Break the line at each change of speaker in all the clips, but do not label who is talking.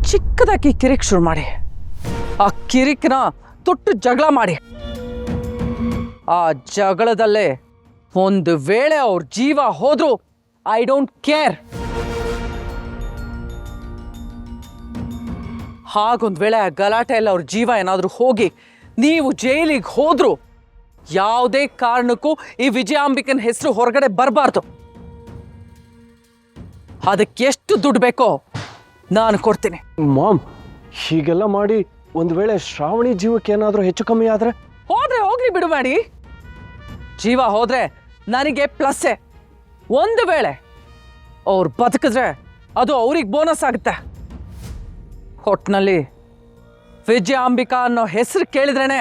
ಚಿಕ್ಕದಾಗಿ ಕಿರಿಕ್ ಶುರು ಮಾಡಿ ಆ ಕಿರಿಕ್ನ ತೊಟ್ಟು ಜಗಳ ಮಾಡಿ ಆ ಜಗಳದಲ್ಲೇ ಒಂದು ವೇಳೆ ಅವ್ರ ಜೀವ ಹೋದ್ರು ಐ ಡೋಂಟ್ ಕೇರ್. ಹಾಗೊಂದು ವೇಳೆ ಆ ಗಲಾಟೆಯಲ್ಲಿ ಅವ್ರ ಜೀವ ಏನಾದರೂ ಹೋಗಿ ನೀವು ಜೈಲಿಗೆ ಹೋದ್ರು ಯಾವುದೇ ಕಾರಣಕ್ಕೂ ಈ ವಿಜಯಾಂಬಿಕನ ಹೆಸರು ಹೊರಗಡೆ ಬರಬಾರ್ದು. ಅದಕ್ಕೆ ಎಷ್ಟು ದುಡ್ಡು ಬೇಕೋ ನಾನು ಕೊಡ್ತೀನಿ.
ಮಾಮ್, ಹೀಗೆಲ್ಲ ಮಾಡಿ ಒಂದು ವೇಳೆ ಶ್ರಾವಣಿ ಜೀವಕ್ಕೆ ಏನಾದರೂ ಹೆಚ್ಚು ಕಮ್ಮಿ ಆದರೆ?
ಹೋಗ್ಲಿ ಬಿಡು ಮಾಡಿ. ಜೀವ ಹೋದ್ರೆ ನನಗೆ ಪ್ಲಸ್ಸೇ. ಒಂದು ವೇಳೆ ಅವ್ರು ಬದುಕಿದ್ರೆ ಅದು ಅವ್ರಿಗೆ ಬೋನಸ್ ಆಗುತ್ತೆ. ಒಟ್ಟಿನಲ್ಲಿ ವಿಜಯಾಂಬಿಕಾ ಅನ್ನೋ ಹೆಸರು ಕೇಳಿದ್ರೇನೆ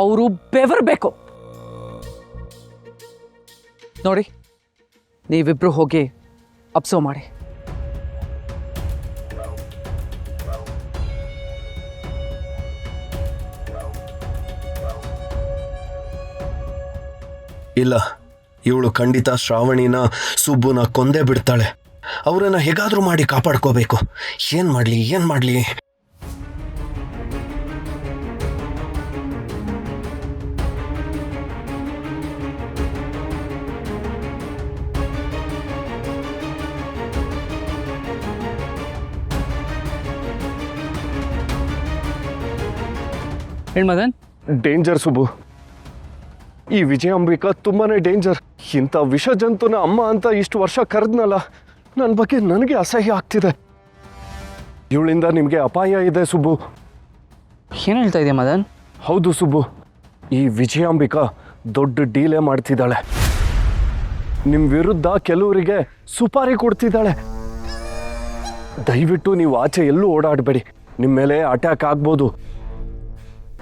ಅವರು ಬೆವರ್ಬೇಕು. ನೋಡಿ, ನೀವಿಬ್ರು ಹೋಗಿ ಅಬ್ಸರ್ವ್ ಮಾಡಿ.
ಇಲ್ಲ, ಇವಳು ಖಂಡಿತ ಶ್ರಾವಣಿನ ಸುಬ್ಬುನ ಕೊಂದೇ ಬಿಡ್ತಾಳೆ. ಅವರನ್ನ ಹೇಗಾದ್ರೂ ಮಾಡಿ ಕಾಪಾಡ್ಕೋಬೇಕು. ಏನ್ ಮಾಡ್ಲಿ?
ಹೇಳಿ ಮದನ್.
ಡೇಂಜರ್ ಸುಬ್ಬು, ಈ ವಿಜಯಾಂಬಿಕಾ ತುಂಬಾನೇ ಡೇಂಜರ್. ಇಂಥ ವಿಷ ಜಂತುನ ಅಮ್ಮ ಅಂತ ಇಷ್ಟು ವರ್ಷ ಕರೆದ್ನಲ್ಲ, ನನ್ನ ಬಗ್ಗೆ ನನಗೆ ಅಸಹ್ಯ ಆಗ್ತಿದೆ. ಇವಳಿಂದ ನಿಮಗೆ ಅಪಾಯ ಇದೆ ಸುಬ್ಬು.
ಏನು ಹೇಳ್ತಾ ಇದೆಯಾ ಮದನ್?
ಹೌದು ಸುಬ್ಬು, ಈ ವಿಜಯಾಂಬಿಕಾ ದೊಡ್ಡ ಡೀಲೇ ಮಾಡ್ತಿದ್ದಾಳೆ. ನಿಮ್ಮ ವಿರುದ್ಧ ಕೆಲವರಿಗೆ ಸುಪಾರಿ ಕೊಡ್ತಿದ್ದಾಳೆ. ದಯವಿಟ್ಟು ನೀವು ಆಚೆ ಎಲ್ಲೂ ಓಡಾಡಬೇಡಿ, ನಿಮ್ಮ ಮೇಲೆ ಅಟ್ಯಾಕ್ ಆಗ್ಬೋದು.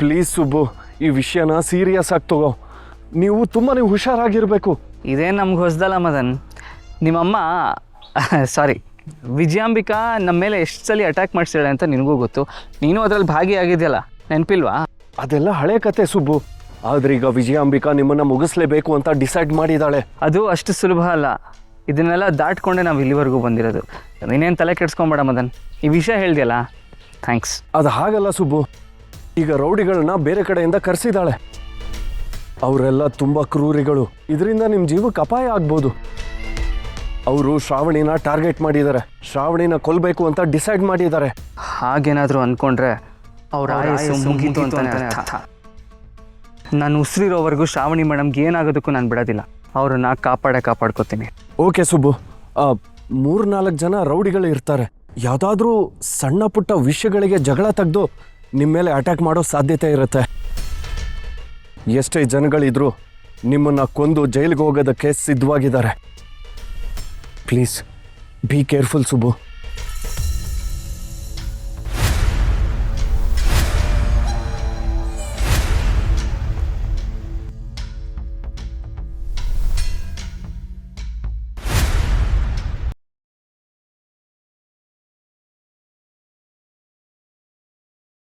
ಪ್ಲೀಸ್ ಸುಬ್ಬು, ಈ ವಿಷಯನ ಸೀರಿಯಸ್ ಆಗಿ ತಗೋ. ನೀವು ತುಂಬಾ ಹುಷಾರಾಗಿರಬೇಕು.
ಇದೇನು ನಮ್ಗೆ ಹೊಸದಲ್ಲ ಮದನ್. ನಿಮ್ಮಮ್ಮ ಸಾರಿ ವಿಜಯಾಂಬಿಕಾ ನಮ್ಮ ಮೇಲೆ ಎಷ್ಟು ಸಲ ಅಟ್ಯಾಕ್ ಮಾಡಿಸಿದಾಳೆ ಅಂತ ನಿನಗೂ ಗೊತ್ತು. ನೀನು ಅದರಲ್ಲಿ ಭಾಗಿಯಾಗಿದೆಯಲ್ಲ, ನೆನಪಿಲ್ವಾ?
ಅದೆಲ್ಲ ಹಳೆ ಕತೆ ಸುಬ್ಬು. ಆದ್ರೆ ಈಗ ವಿಜಯಾಂಬಿಕಾ ನಿಮ್ಮನ್ನ ಮುಗಿಸ್ಲೇಬೇಕು ಅಂತ ಡಿಸೈಡ್ ಮಾಡಿದ್ದಾಳೆ.
ಅದು ಅಷ್ಟು ಸುಲಭ ಅಲ್ಲ. ಇದನ್ನೆಲ್ಲ ದಾಟ್ಕೊಂಡೆ ನಾವು ಇಲ್ಲಿವರೆಗೂ ಬಂದಿರೋದು. ನೀನೇನು ತಲೆ ಕೆಡ್ಸ್ಕೊಂಬೇಡ ಮದನ್. ಈ ವಿಷಯ ಹೇಳ್ದೆಯಲ್ಲ, ಥ್ಯಾಂಕ್ಸ್.
ಅದು ಹಾಗಲ್ಲ ಸುಬ್ಬು, ಈಗ ರೌಡಿಗಳನ್ನ ಬೇರೆ ಕಡೆಯಿಂದ ಕರೆಸಿದ್ದಾಳೆ. ಅವರೆಲ್ಲ ತುಂಬ ಕ್ರೂರಿಗಳು. ಇದರಿಂದ ನಿಮ್ಮ ಜೀವಕ್ಕೆ ಅಪಾಯ ಆಗ್ಬೋದು. ಅವರು ಶ್ರಾವಣಿನ ಟಾರ್ಗೆಟ್ ಮಾಡಿದ್ದಾರೆ. ಶ್ರಾವಣಿನ ಕೊಲ್ಲಬೇಕು ಅಂತ ಡಿಸೈಡ್ ಮಾಡಿದ್ದಾರೆ.
ಹಾಗೇನಾದರೂ ಅಂದ್ಕೊಂಡ್ರೆ ಅವ್ರ ಆಯಸ್ಸು ಮುಗೀತು ಅಂತಾನೆ ಅರ್ಥ. ನಾನು ಉಸಿರಿರೋವರೆಗೂ ಶ್ರಾವಣಿ ಮೇಡಮ್ಗೆ ಏನಾಗೋದಕ್ಕೂ ನಾನು ಬಿಡೋದಿಲ್ಲ. ಅವ್ರನ್ನ ಕಾಪಾಡ್ಕೋತೀನಿ.
ಓಕೆ ಸುಬ್ಬು, 3-4 ಜನ ರೌಡಿಗಳು ಇರ್ತಾರೆ. ಯಾವುದಾದ್ರೂ ಸಣ್ಣ ಪುಟ್ಟ ವಿಷಯಗಳಿಗೆ ಜಗಳ ತೆಗೆದು ನಿಮ್ಮ ಮೇಲೆ ಅಟ್ಯಾಕ್ ಮಾಡೋ ಸಾಧ್ಯತೆ ಇರುತ್ತೆ. ಎಷ್ಟೇ ಜನಗಳಿದ್ರು ನಿಮ್ಮನ್ನು ಕೊಂದು ಜೈಲಿಗೆ ಹೋಗೋದಕ್ಕೆ ಸಿದ್ಧವಾಗಿದ್ದಾರೆ. Please be careful Subbu.